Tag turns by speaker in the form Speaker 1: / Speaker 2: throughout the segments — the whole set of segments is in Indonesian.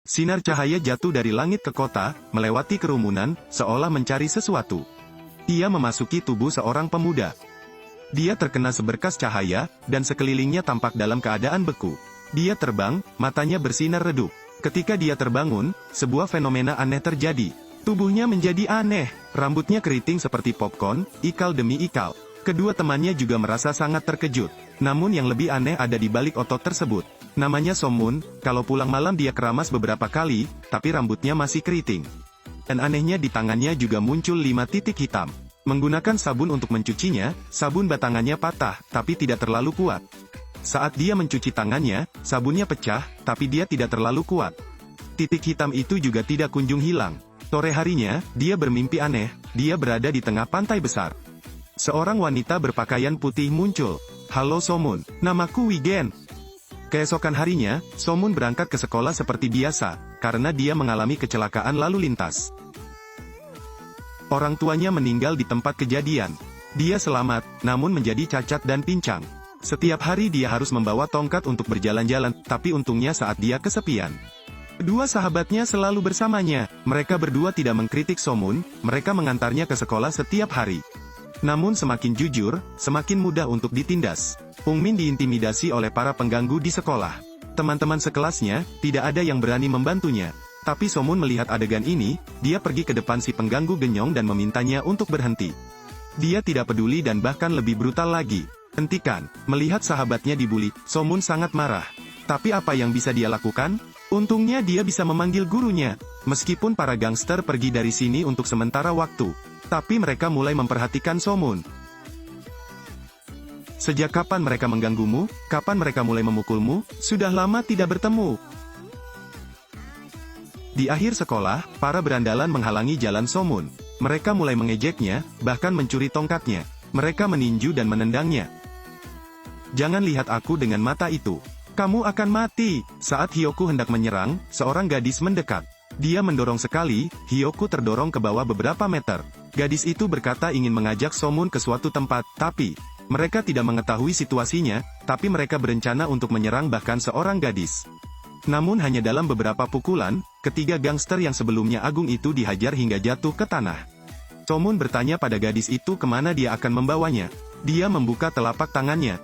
Speaker 1: Sinar cahaya jatuh dari langit ke kota, melewati kerumunan, seolah mencari sesuatu. Ia memasuki tubuh seorang pemuda. Dia terkena seberkas cahaya, dan sekelilingnya tampak dalam keadaan beku. Dia terbang, matanya bersinar redup. Ketika dia terbangun, sebuah fenomena aneh terjadi. Tubuhnya menjadi aneh, rambutnya keriting seperti popcorn, ikal demi ikal. Kedua temannya juga merasa sangat terkejut. Namun yang lebih aneh ada di balik otot tersebut. Namanya Somun, kalau pulang malam dia keramas beberapa kali, tapi rambutnya masih keriting. Dan anehnya di tangannya juga muncul 5 titik hitam. Menggunakan sabun untuk mencucinya, sabun batangannya patah, tapi tidak terlalu kuat. Saat dia mencuci tangannya, sabunnya pecah, tapi dia tidak terlalu kuat. Titik hitam itu juga tidak kunjung hilang. Sore harinya, dia bermimpi aneh, dia berada di tengah pantai besar. Seorang wanita berpakaian putih muncul. "Halo Somun, namaku Wigen." Keesokan harinya, Somun berangkat ke sekolah seperti biasa, karena dia mengalami kecelakaan lalu lintas. Orang tuanya meninggal di tempat kejadian. Dia selamat, namun menjadi cacat dan pincang. Setiap hari dia harus membawa tongkat untuk berjalan-jalan, tapi untungnya saat dia kesepian. Kedua sahabatnya selalu bersamanya. Mereka berdua tidak mengkritik Somun, mereka mengantarnya ke sekolah setiap hari. Namun semakin jujur, semakin mudah untuk ditindas. Ungmin diintimidasi oleh para pengganggu di sekolah. Teman-teman sekelasnya, tidak ada yang berani membantunya. Tapi Somun melihat adegan ini, dia pergi ke depan si pengganggu genyong dan memintanya untuk berhenti. Dia tidak peduli dan bahkan lebih brutal lagi. "Hentikan." Melihat sahabatnya dibuli, Somun sangat marah. Tapi apa yang bisa dia lakukan? Untungnya dia bisa memanggil gurunya. Meskipun para gangster pergi dari sini untuk sementara waktu, tapi mereka mulai memperhatikan Somun. "Sejak kapan mereka mengganggumu? Kapan mereka mulai memukulmu? Sudah lama tidak bertemu." Di akhir sekolah, para berandalan menghalangi jalan Somun. Mereka mulai mengejeknya, bahkan mencuri tongkatnya. Mereka meninju dan menendangnya. "Jangan lihat aku dengan mata itu. Kamu akan mati." Saat Hyoku hendak menyerang, seorang gadis mendekat. Dia mendorong sekali, Hyoku terdorong ke bawah beberapa meter. Gadis itu berkata ingin mengajak Somun ke suatu tempat, tapi mereka tidak mengetahui situasinya, tapi mereka berencana untuk menyerang bahkan seorang gadis. Namun hanya dalam beberapa pukulan, ketiga gangster yang sebelumnya agung itu dihajar hingga jatuh ke tanah. Somun bertanya pada gadis itu kemana dia akan membawanya. Dia membuka telapak tangannya.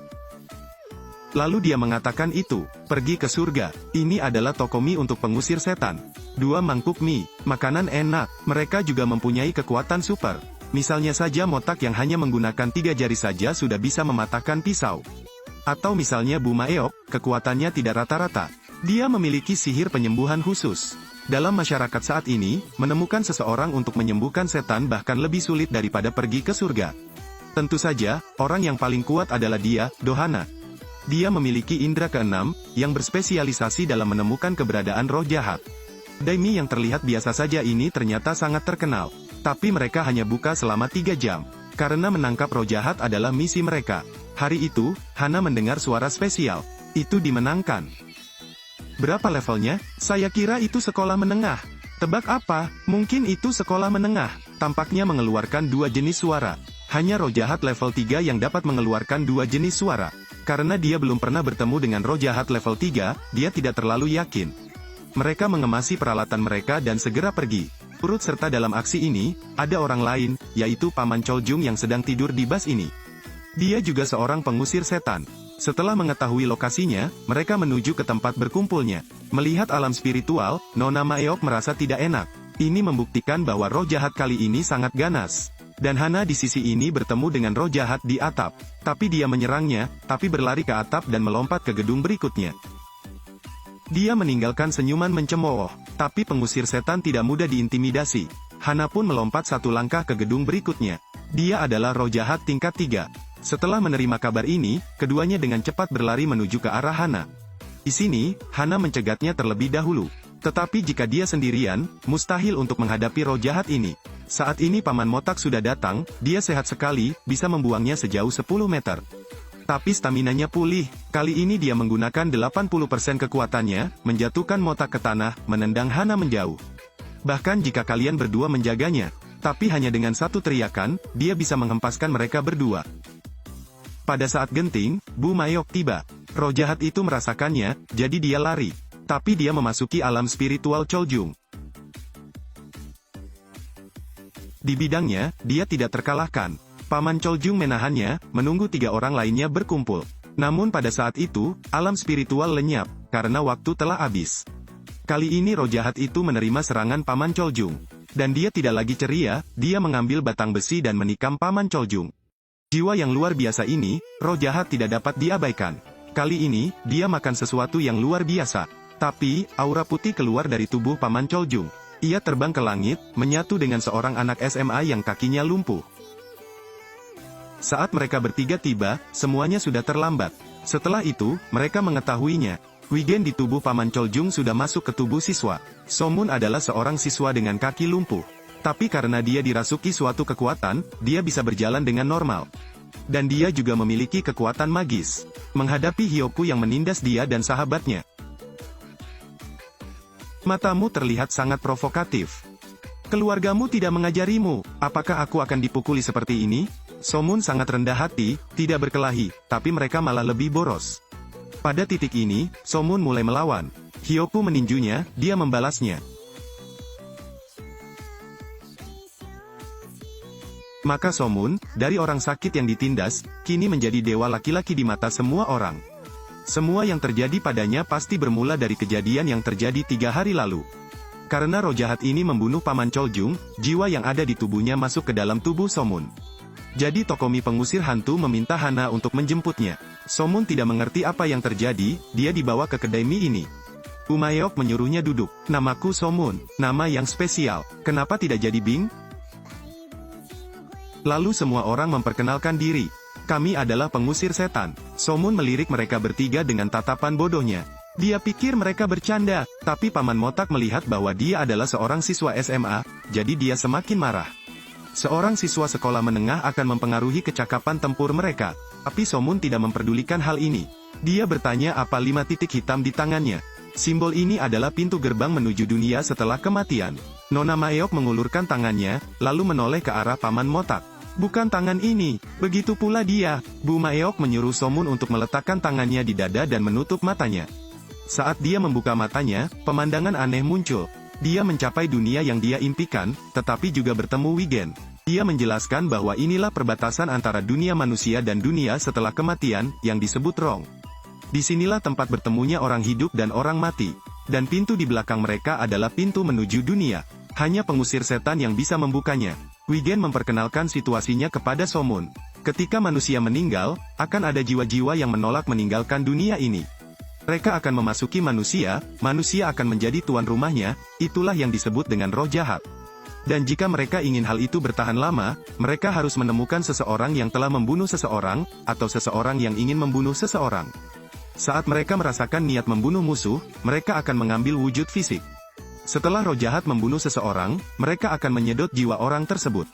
Speaker 1: Lalu dia mengatakan itu, "Pergi ke surga. Ini adalah toko mie untuk pengusir setan. 2 mangkuk mie, makanan enak." Mereka juga mempunyai kekuatan super. Misalnya saja Motak yang hanya menggunakan 3 jari saja sudah bisa mematahkan pisau. Atau misalnya Bumaeok, kekuatannya tidak rata-rata. Dia memiliki sihir penyembuhan khusus. Dalam masyarakat saat ini, menemukan seseorang untuk menyembuhkan setan bahkan lebih sulit daripada pergi ke surga. Tentu saja, orang yang paling kuat adalah dia, Dohana. Dia memiliki indera keenam, yang berspesialisasi dalam menemukan keberadaan roh jahat. Daimi yang terlihat biasa saja ini ternyata sangat terkenal. Tapi mereka hanya buka selama 3 jam. Karena menangkap roh jahat adalah misi mereka. Hari itu, Hana mendengar suara spesial. Itu dimenangkan. "Berapa levelnya? Saya kira itu sekolah menengah." "Tebak apa? Mungkin itu sekolah menengah." Tampaknya mengeluarkan 2 jenis suara. Hanya roh jahat level 3 yang dapat mengeluarkan 2 jenis suara. Karena dia belum pernah bertemu dengan roh jahat level 3, dia tidak terlalu yakin. Mereka mengemasi peralatan mereka dan segera pergi. Turut serta dalam aksi ini, ada orang lain, yaitu Paman Choljung yang sedang tidur di bas ini. Dia juga seorang pengusir setan. Setelah mengetahui lokasinya, mereka menuju ke tempat berkumpulnya. Melihat alam spiritual, Nona Maeok merasa tidak enak. Ini membuktikan bahwa roh jahat kali ini sangat ganas. Dan Hana di sisi ini bertemu dengan roh jahat di atap. Tapi dia menyerangnya, tapi berlari ke atap dan melompat ke gedung berikutnya. Dia meninggalkan senyuman mencemooh. Tapi pengusir setan tidak mudah diintimidasi. Hana pun melompat 1 langkah ke gedung berikutnya. Dia adalah roh jahat tingkat 3. Setelah menerima kabar ini, keduanya dengan cepat berlari menuju ke arah Hana. Di sini, Hana mencegatnya terlebih dahulu. Tetapi jika dia sendirian, mustahil untuk menghadapi roh jahat ini. Saat ini Paman Motak sudah datang, dia sehat sekali, bisa membuangnya sejauh 10 meter. Tapi staminanya pulih. Kali ini dia menggunakan 80% kekuatannya, menjatuhkan Motak ke tanah, menendang Hana menjauh. Bahkan jika kalian berdua menjaganya, tapi hanya dengan 1 teriakan, dia bisa menghempaskan mereka berdua. Pada saat genting, Bu Mayok tiba. Roh jahat itu merasakannya, jadi dia lari. Tapi dia memasuki alam spiritual Choljung. Di bidangnya, dia tidak terkalahkan. Paman Choljung menahannya, menunggu 3 orang lainnya berkumpul. Namun pada saat itu, alam spiritual lenyap, karena waktu telah habis. Kali ini roh jahat itu menerima serangan Paman Choljung. Dan dia tidak lagi ceria, dia mengambil batang besi dan menikam Paman Choljung. Jiwa yang luar biasa ini, roh jahat tidak dapat diabaikan. Kali ini, dia makan sesuatu yang luar biasa. Tapi, aura putih keluar dari tubuh Paman Choljung. Ia terbang ke langit, menyatu dengan seorang anak SMA yang kakinya lumpuh. Saat mereka bertiga tiba, semuanya sudah terlambat. Setelah itu, mereka mengetahuinya. Wigen di tubuh Paman Choljung sudah masuk ke tubuh siswa. Somun adalah seorang siswa dengan kaki lumpuh. Tapi karena dia dirasuki suatu kekuatan, dia bisa berjalan dengan normal. Dan dia juga memiliki kekuatan magis. Menghadapi Hyoku yang menindas dia dan sahabatnya. Matamu terlihat sangat provokatif. Keluargamu tidak mengajarimu, apakah aku akan dipukuli seperti ini? Somun sangat rendah hati, tidak berkelahi, tapi mereka malah lebih boros. Pada titik ini, Somun mulai melawan. Hyoku meninjunya, dia membalasnya. Maka Somun, dari orang sakit yang ditindas, kini menjadi dewa laki-laki di mata semua orang. Semua yang terjadi padanya pasti bermula dari kejadian yang terjadi 3 hari lalu. Karena roh jahat ini membunuh Paman Choljung, jiwa yang ada di tubuhnya masuk ke dalam tubuh Somun. Jadi Tokomi pengusir hantu meminta Hana untuk menjemputnya. Somun tidak mengerti apa yang terjadi, dia dibawa ke kedai mie ini. Umayok menyuruhnya duduk. Namaku Somun, nama yang spesial. Kenapa tidak jadi Bing? Lalu semua orang memperkenalkan diri. Kami adalah pengusir setan. Somun melirik mereka bertiga dengan tatapan bodohnya. Dia pikir mereka bercanda, tapi Paman Motak melihat bahwa dia adalah seorang siswa SMA, jadi dia semakin marah. Seorang siswa sekolah menengah akan mempengaruhi kecakapan tempur mereka, tapi Somun tidak memperdulikan hal ini. Dia bertanya apa 5 titik hitam di tangannya. Simbol ini adalah pintu gerbang menuju dunia setelah kematian. Nona Mayok mengulurkan tangannya, lalu menoleh ke arah Paman Motak. Bukan tangan ini, begitu pula dia. Bu Mayok menyuruh Somun untuk meletakkan tangannya di dada dan menutup matanya. Saat dia membuka matanya, pemandangan aneh muncul. Dia mencapai dunia yang dia impikan, tetapi juga bertemu Wigen. Dia menjelaskan bahwa inilah perbatasan antara dunia manusia dan dunia setelah kematian, yang disebut Rong. Disinilah tempat bertemunya orang hidup dan orang mati. Dan pintu di belakang mereka adalah pintu menuju dunia. Hanya pengusir setan yang bisa membukanya. Wigen memperkenalkan situasinya kepada Somun. Ketika manusia meninggal, akan ada jiwa-jiwa yang menolak meninggalkan dunia ini. Mereka akan memasuki manusia, manusia akan menjadi tuan rumahnya, itulah yang disebut dengan roh jahat. Dan jika mereka ingin hal itu bertahan lama, mereka harus menemukan seseorang yang telah membunuh seseorang, atau seseorang yang ingin membunuh seseorang. Saat mereka merasakan niat membunuh musuh, mereka akan mengambil wujud fisik. Setelah roh jahat membunuh seseorang, mereka akan menyedot jiwa orang tersebut.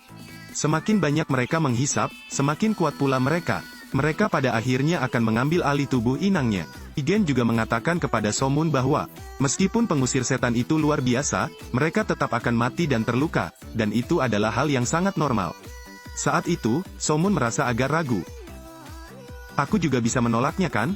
Speaker 1: Semakin banyak mereka menghisap, semakin kuat pula mereka. Mereka pada akhirnya akan mengambil alih tubuh inangnya. Wigen juga mengatakan kepada Somun bahwa, meskipun pengusir setan itu luar biasa, mereka tetap akan mati dan terluka, dan itu adalah hal yang sangat normal. Saat itu, Somun merasa agak ragu. Aku juga bisa menolaknya kan?